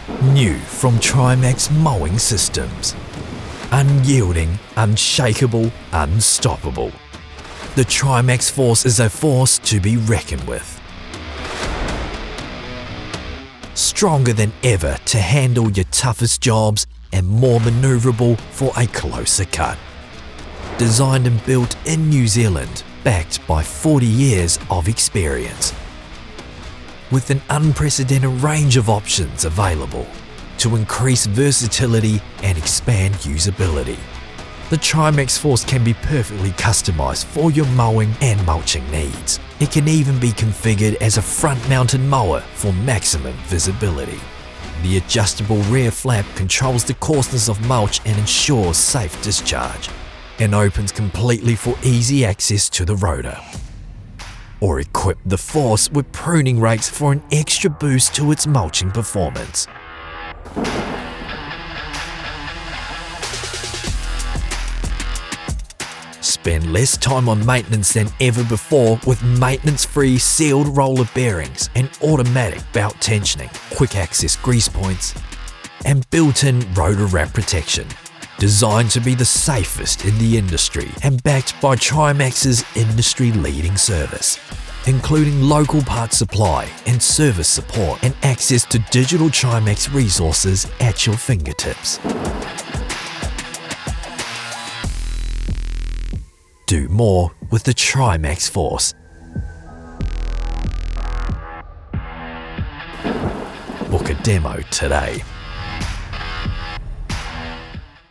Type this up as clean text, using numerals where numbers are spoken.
New from Trimax Mowing Systems. Unyielding, unshakable, unstoppable. The Trimax Force is a force to be reckoned with. Stronger than ever to handle your toughest jobs and more manoeuvrable for a closer cut. Designed and built in New Zealand, backed by 40 years of experience. With an unprecedented range of options available to increase versatility and expand usability. The Trimax Force can be perfectly customised for your mowing and mulching needs. It can even be configured as a front-mounted mower for maximum visibility. The adjustable rear flap controls the coarseness of mulch and ensures safe discharge, and opens completely for easy access to the rotor. Or equip the Force with pruning rakes for an extra boost to its mulching performance. Spend less time on maintenance than ever before with maintenance-free sealed roller bearings and automatic belt tensioning, quick access grease points, and built-in rotor wrap protection. Designed to be the safest in the industry and backed by Trimax's industry-leading service, including local parts supply and service support and access to digital Trimax resources at your fingertips. Do more with the Trimax Force. Book a demo today.